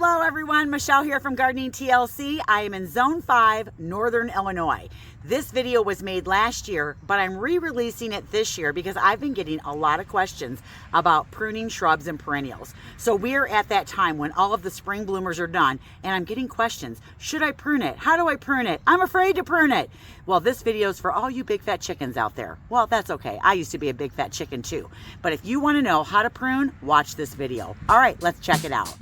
Hello everyone, Michelle here from Gardening TLC. I am in Zone 5, Northern Illinois. This video was made last year, but I'm re-releasing it this year because I've been getting a lot of questions about pruning shrubs and perennials. So we're at that time when all of the spring bloomers are done and I'm getting questions. Should I prune it? How do I prune it? I'm afraid to prune it. Well, this video is for all you big fat chickens out there. Well, that's okay. I used to be a big fat chicken too. But if you want to know how to prune, watch this video. All right, let's check it out.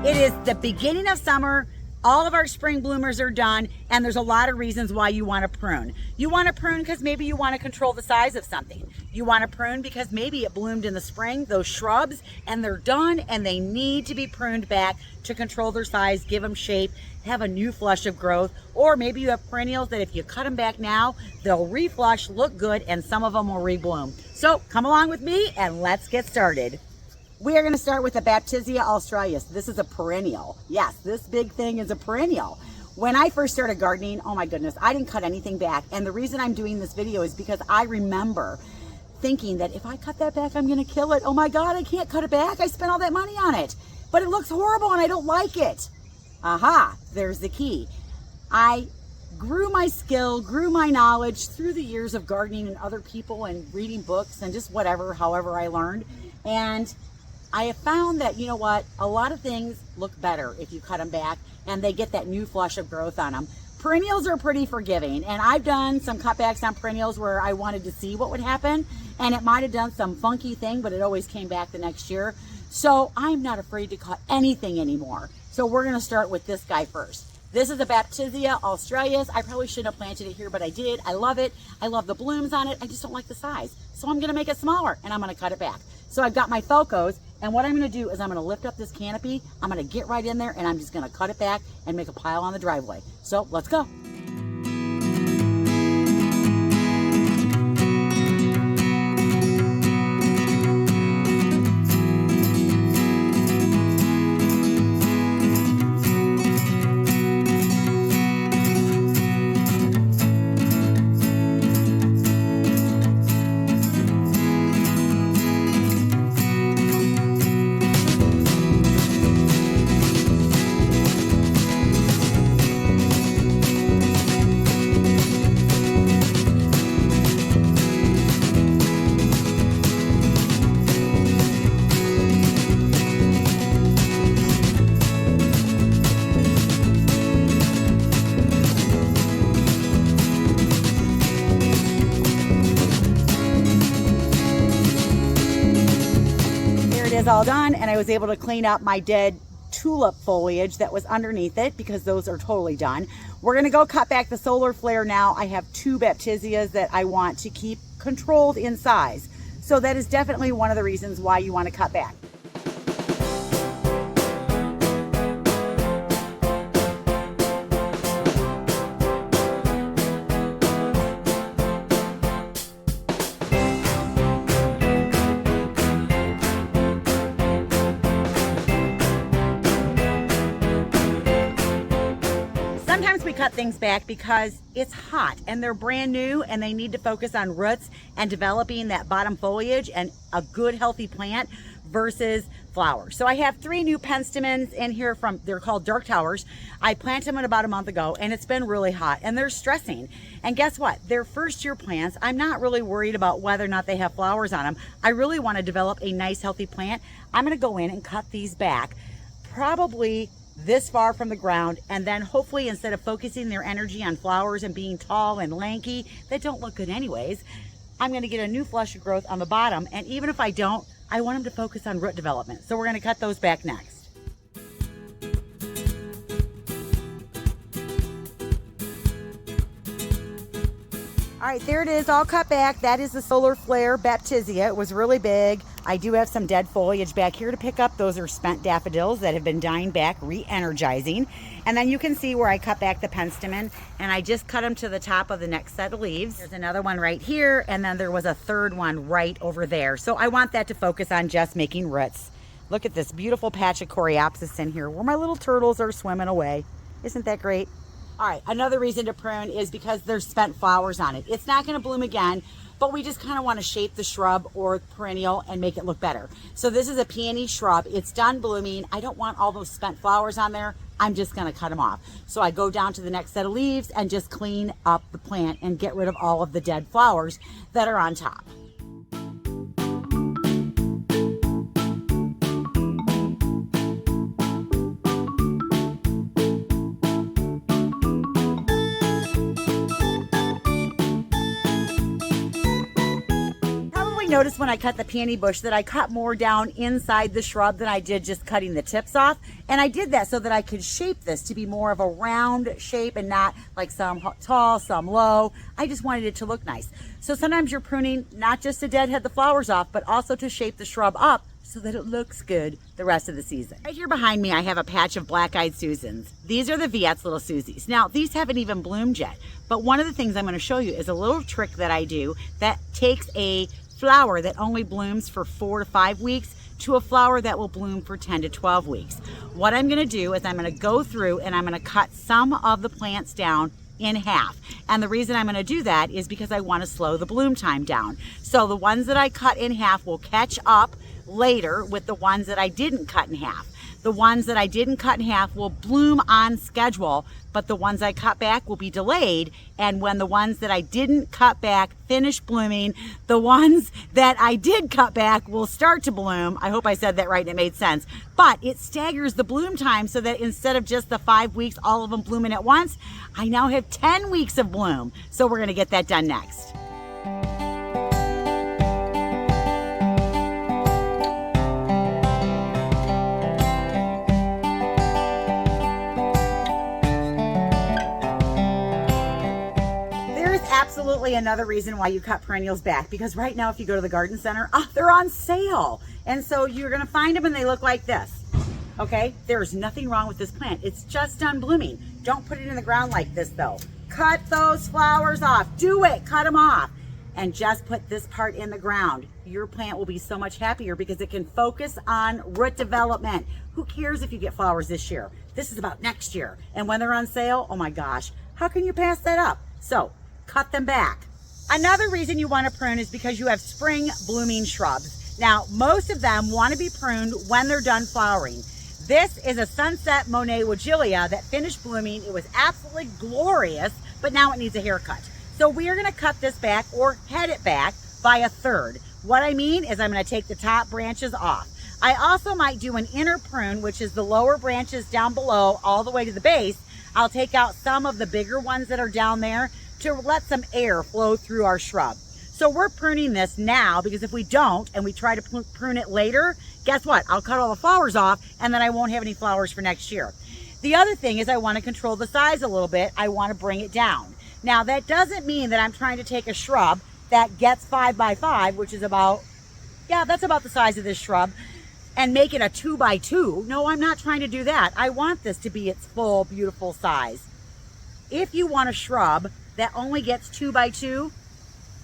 It is the beginning of summer. All of our spring bloomers are done, and there's a lot of reasons why you want to prune. You want to prune because maybe you want to control the size of something. You want to prune because maybe it bloomed in the spring, those shrubs, and they're done and they need to be pruned back to control their size, give them shape, have a new flush of growth. Or maybe you have perennials that if you cut them back now, they'll reflush, look good, and some of them will rebloom. So come along with me and let's get started. We are going to start with the Baptisia Australia. This is a perennial. Yes, this big thing is a perennial. When I first started gardening, oh my goodness, I didn't cut anything back. And the reason I'm doing this video is because I remember thinking that if I cut that back, I'm going to kill it. Oh my God, I can't cut it back. I spent all that money on it, but it looks horrible and I don't like it. Aha, there's the key. I grew my skill, grew my knowledge through the years of gardening and other people and reading books and just whatever, however I learned. And I have found that, you know what, a lot of things look better if you cut them back and they get that new flush of growth on them. Perennials are pretty forgiving, and I've done some cutbacks on perennials where I wanted to see what would happen, and it might have done some funky thing, but it always came back the next year. So I'm not afraid to cut anything anymore. So we're going to start with this guy first. This is a Baptisia Australia. I probably shouldn't have planted it here, but I did. I love it. I love the blooms on it. I just don't like the size. So I'm going to make it smaller, and I'm going to cut it back. So I've got my Felcos, and what I'm going to do is I'm going to lift up this canopy. I'm going to get right in there, and I'm just going to cut it back and make a pile on the driveway. So let's go. Is all done, and I was able to clean up my dead tulip foliage that was underneath it because those are totally done. We're going to go cut back the solar flare now. I have two Baptisias that I want to keep controlled in size. So that is definitely one of the reasons why you want to cut back. Sometimes we cut things back because it's hot and they're brand new and they need to focus on roots and developing that bottom foliage and a good healthy plant versus flowers. So I have three new penstemons in here they're called Dark Towers. I planted them about a month ago and it's been really hot and they're stressing. And guess what? They're first year plants. I'm not really worried about whether or not they have flowers on them. I really want to develop a nice healthy plant. I'm going to go in and cut these back probably this far from the ground, and then hopefully instead of focusing their energy on flowers and being tall and lanky that don't look good anyways, I'm going to get a new flush of growth on the bottom. And even if I don't, I want them to focus on root development. So we're going to cut those back next. All right, there it is, all cut back. That is the solar flare Baptisia. It was really big. I do have some dead foliage back here to pick up. Those are spent daffodils that have been dying back, re-energizing. And then you can see where I cut back the penstemon, and I just cut them to the top of the next set of leaves. There's another one right here, and then there was a third one right over there. So I want that to focus on just making roots. Look at this beautiful patch of coreopsis in here where my little turtles are swimming away. Isn't that great? All right, another reason to prune is because there's spent flowers on it. It's not going to bloom again, but we just kind of want to shape the shrub or perennial and make it look better. So this is a peony shrub. It's done blooming. I don't want all those spent flowers on there. I'm just going to cut them off. So I go down to the next set of leaves and just clean up the plant and get rid of all of the dead flowers that are on top. Notice when I cut the peony bush that I cut more down inside the shrub than I did just cutting the tips off. And I did that so that I could shape this to be more of a round shape and not like some tall, some low. I just wanted it to look nice. So sometimes you're pruning not just to deadhead the flowers off, but also to shape the shrub up so that it looks good the rest of the season. Right here behind me, I have a patch of black-eyed Susans. These are the Viet's Little Susies. Now, these haven't even bloomed yet, but one of the things I'm going to show you is a little trick that I do that takes a flower that only blooms for 4 to 5 weeks to a flower that will bloom for 10 to 12 weeks. What I'm going to do is I'm going to go through and I'm going to cut some of the plants down in half. And the reason I'm going to do that is because I want to slow the bloom time down. So the ones that I cut in half will catch up later with the ones that I didn't cut in half. The ones that I didn't cut in half will bloom on schedule, but the ones I cut back will be delayed. And when the ones that I didn't cut back finish blooming, the ones that I did cut back will start to bloom. I hope I said that right and it made sense. But it staggers the bloom time so that instead of just the 5 weeks, all of them blooming at once, I now have 10 weeks of bloom. So we're going to get that done next. Absolutely another reason why you cut perennials back, because right now if you go to the garden center, they're on sale, and so you're going to find them and they look like this. Okay, there's nothing wrong with this plant. It's just done blooming. Don't put it in the ground like this though. Cut those flowers off. Do it. Cut them off and just put this part in the ground. Your plant will be so much happier because it can focus on root development. Who cares if you get flowers this year? This is about next year. And when they're on sale, oh my gosh, how can you pass that up? So cut them back. Another reason you want to prune is because you have spring blooming shrubs. Now, most of them want to be pruned when they're done flowering. This is a Sunset Monet Weigela that finished blooming. It was absolutely glorious, but now it needs a haircut. So we are going to cut this back or head it back by 1/3. What I mean is I'm going to take the top branches off. I also might do an inner prune, which is the lower branches down below all the way to the base. I'll take out some of the bigger ones that are down there to let some air flow through our shrub. So we're pruning this now because if we don't and we try to prune it later, guess what? I'll cut all the flowers off and then I won't have any flowers for next year. The other thing is I want to control the size a little bit. I want to bring it down. Now that doesn't mean that I'm trying to take a shrub that gets 5 by 5, which is about, that's about the size of this shrub, and make it a 2 by 2. No, I'm not trying to do that. I want this to be its full, beautiful size. If you want a shrub that only gets 2 by 2,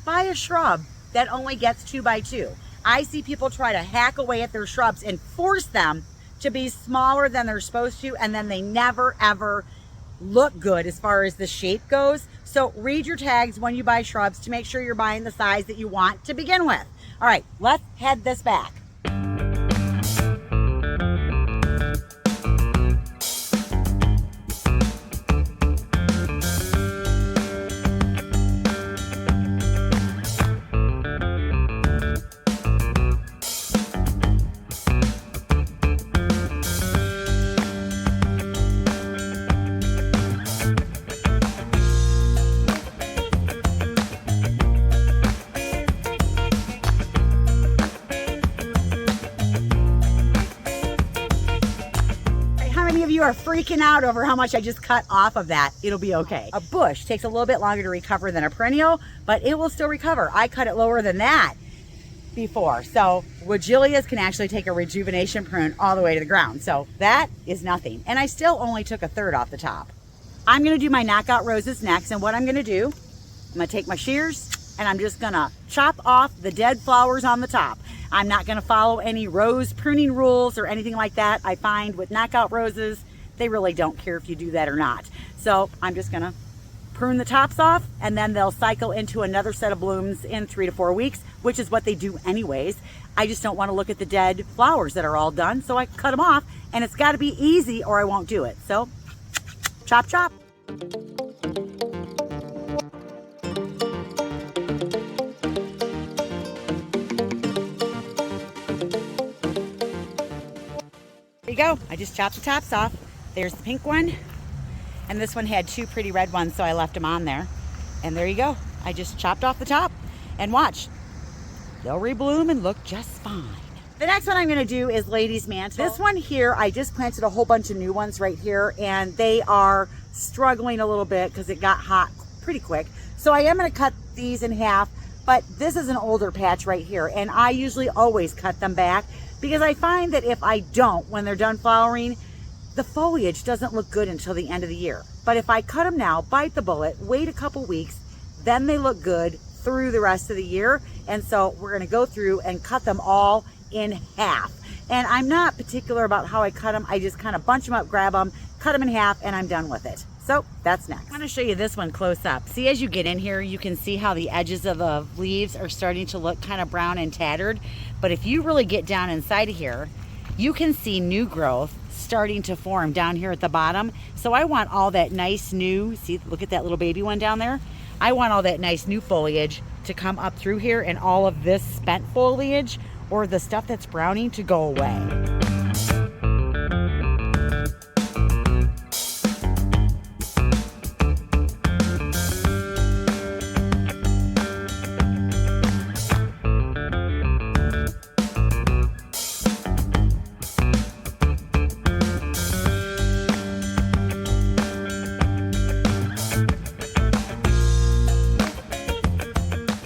buy a shrub that only gets 2 by 2. I see people try to hack away at their shrubs and force them to be smaller than they're supposed to, and then they never ever look good as far as the shape goes. So read your tags when you buy shrubs to make sure you're buying the size that you want to begin with. All right, let's head this back. You are freaking out over how much I just cut off of that. It'll be okay. A bush takes a little bit longer to recover than a perennial, but it will still recover. I cut it lower than that before. So Weigelias can actually take a rejuvenation prune all the way to the ground. So that is nothing. And I still only took 1/3 off the top. I'm going to do my knockout roses next. And what I'm going to do, I'm going to take my shears and I'm just going to chop off the dead flowers on the top. I'm not going to follow any rose pruning rules or anything like that. I find with knockout roses, they really don't care if you do that or not. So I'm just going to prune the tops off, and then they'll cycle into another set of blooms in 3 to 4 weeks, which is what they do anyways. I just don't want to look at the dead flowers that are all done, so I cut them off, and it's got to be easy or I won't do it. So chop, chop. There you go. I just chopped the tops off. There's the pink one, and this one had 2 pretty red ones, so I left them on there. And there you go. I just chopped off the top, and watch. They'll rebloom and look just fine. The next one I'm going to do is Lady's Mantle. This one here, I just planted a whole bunch of new ones right here, and they are struggling a little bit because it got hot pretty quick. So I am going to cut these in half, but this is an older patch right here, and I usually always cut them back because I find that if I don't, when they're done flowering, the foliage doesn't look good until the end of the year. But if I cut them now, bite the bullet, wait a couple weeks, then they look good through the rest of the year. And so we're going to go through and cut them all in half. And I'm not particular about how I cut them. I just kind of bunch them up, grab them, cut them in half, and I'm done with it. So that's next. I want to show you this one close up. See, as you get in here, you can see how the edges of the leaves are starting to look kind of brown and tattered. But if you really get down inside of here, you can see new growth starting to form down here at the bottom. So I want all that nice new, see, look at that little baby one down there. I want all that nice new foliage to come up through here, and all of this spent foliage or the stuff that's browning to go away.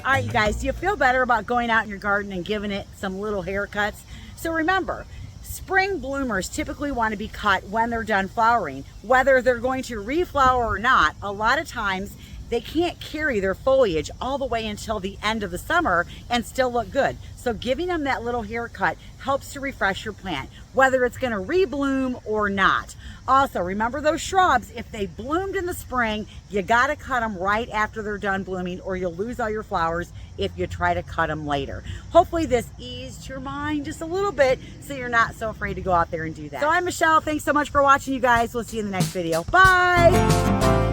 All right, you guys, do you feel better about going out in your garden and giving it some little haircuts? So remember, spring bloomers typically want to be cut when they're done flowering. Whether they're going to reflower or not, a lot of times they can't carry their foliage all the way until the end of the summer and still look good. So giving them that little haircut helps to refresh your plant, whether it's going to rebloom or not. Also, remember those shrubs, if they bloomed in the spring, you got to cut them right after they're done blooming, or you'll lose all your flowers if you try to cut them later. Hopefully this eased your mind just a little bit so you're not so afraid to go out there and do that. So I'm Michelle. Thanks so much for watching, you guys. We'll see you in the next video. Bye.